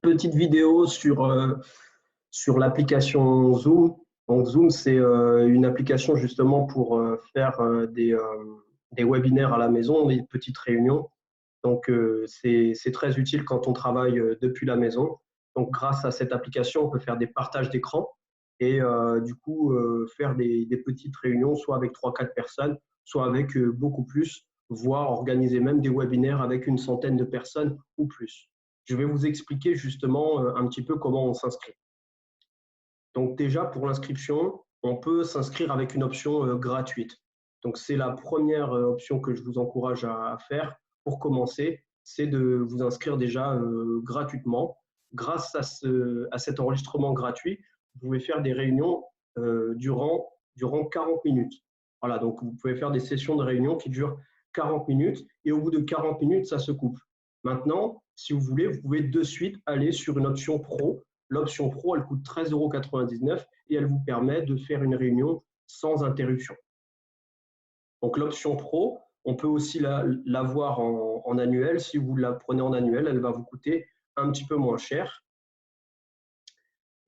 petite vidéo sur l'application Zoom. Donc, Zoom, c'est une application justement pour faire des webinaires à la maison, des petites réunions. Donc, c'est très utile quand on travaille depuis la maison. Donc, grâce à cette application, on peut faire des partages d'écran et du coup, faire des petites réunions, soit avec 3-4 personnes, soit avec beaucoup plus, voire organiser même des webinaires avec une centaine de personnes ou plus. Je vais vous expliquer justement un petit peu comment on s'inscrit. Donc déjà, pour l'inscription, on peut s'inscrire avec une option gratuite. Donc c'est la première option que je vous encourage à faire pour commencer, c'est de vous inscrire déjà gratuitement. Grâce à cet enregistrement gratuit, vous pouvez faire des réunions durant 40 minutes. Voilà, donc vous pouvez faire des sessions de réunion qui durent 40 minutes et au bout de 40 minutes, ça se coupe. Maintenant, si vous voulez, vous pouvez de suite aller sur une option pro. L'option pro, elle coûte 13,99 € et elle vous permet de faire une réunion sans interruption. Donc l'option pro, on peut aussi l'avoir en annuel. Si vous la prenez en annuel, elle va vous coûter un petit peu moins cher.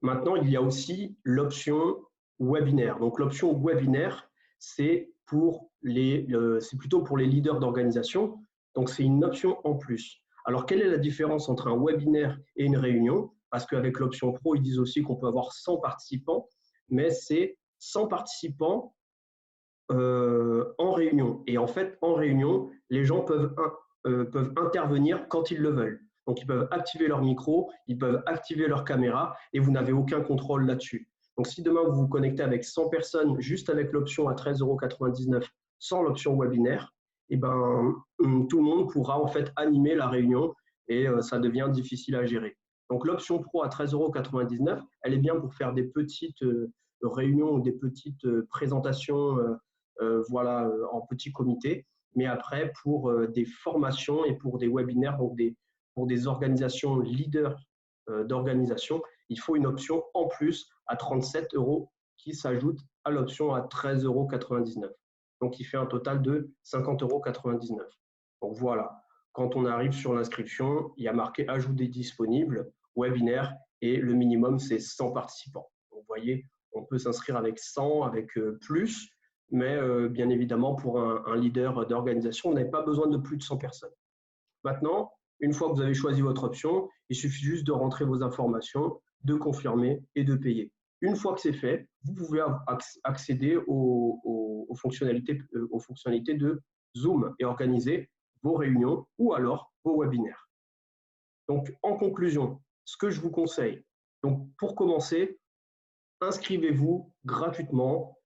Maintenant, il y a aussi l'option webinaire. Donc l'option webinaire, c'est plutôt pour les leaders d'organisation. Donc c'est une option en plus. Alors quelle est la différence entre un webinaire et une réunion? Parce qu'avec l'option pro, ils disent aussi qu'on peut avoir 100 participants, mais c'est 100 participants en réunion. Et en fait, en réunion, les gens peuvent intervenir quand ils le veulent. Donc, ils peuvent activer leur micro, ils peuvent activer leur caméra et vous n'avez aucun contrôle là-dessus. Donc, si demain vous vous connectez avec 100 personnes juste avec l'option à 13,99 € sans l'option webinaire, eh ben, tout le monde pourra en fait animer la réunion et ça devient difficile à gérer. Donc, l'option pro à 13,99 €, elle est bien pour faire des petites réunions ou des petites présentations voilà, en petit comité. Mais après, pour des formations et pour des webinaires, donc pour des organisations leaders d'organisation, il faut une option en plus à 37 € qui s'ajoute à l'option à 13,99 €. Donc, il fait un total de 50,99 €. Donc, voilà. Quand on arrive sur l'inscription, il y a marqué « Ajouter disponible », webinaire, et le minimum, c'est 100 participants. Donc, vous voyez, on peut s'inscrire avec 100, avec plus, mais bien évidemment, pour un leader d'organisation, vous n'avez pas besoin de plus de 100 personnes. Maintenant, une fois que vous avez choisi votre option, il suffit juste de rentrer vos informations, de confirmer et de payer. Une fois que c'est fait, vous pouvez accéder aux fonctionnalités de Zoom et organiser vos réunions ou alors vos webinaires. Donc, en conclusion, ce que je vous conseille, donc pour commencer, inscrivez-vous gratuitement.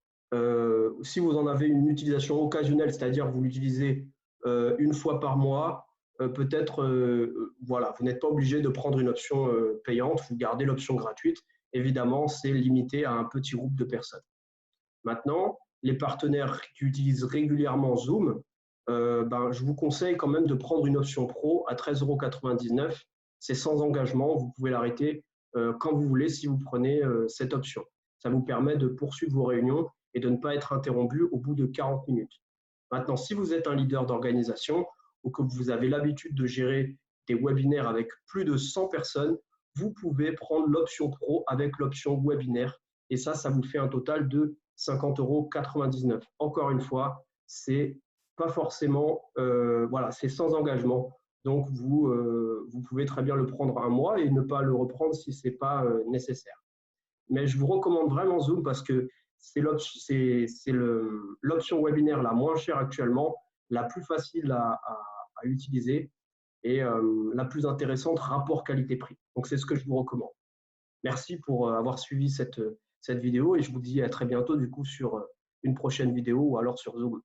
Si vous en avez une utilisation occasionnelle, c'est-à-dire vous l'utilisez une fois par mois, peut-être, voilà, vous n'êtes pas obligé de prendre une option payante, vous gardez l'option gratuite. Évidemment, c'est limité à un petit groupe de personnes. Maintenant, les partenaires qui utilisent régulièrement Zoom, je vous conseille quand même de prendre une option pro à 13,99 €. C'est sans engagement, vous pouvez l'arrêter quand vous voulez si vous prenez cette option. Ça vous permet de poursuivre vos réunions et de ne pas être interrompu au bout de 40 minutes. Maintenant, si vous êtes un leader d'organisation ou que vous avez l'habitude de gérer des webinaires avec plus de 100 personnes, vous pouvez prendre l'option pro avec l'option webinaire et ça vous fait un total de 50,99 €. Encore une fois, c'est pas forcément, voilà, c'est sans engagement. Donc, vous pouvez très bien le prendre un mois et ne pas le reprendre si ce n'est pas nécessaire. Mais je vous recommande vraiment Zoom parce que c'est l'option webinaire la moins chère actuellement, la plus facile à utiliser et la plus intéressante rapport qualité-prix. Donc, c'est ce que je vous recommande. Merci pour avoir suivi cette vidéo et je vous dis à très bientôt du coup sur une prochaine vidéo ou alors sur Zoom.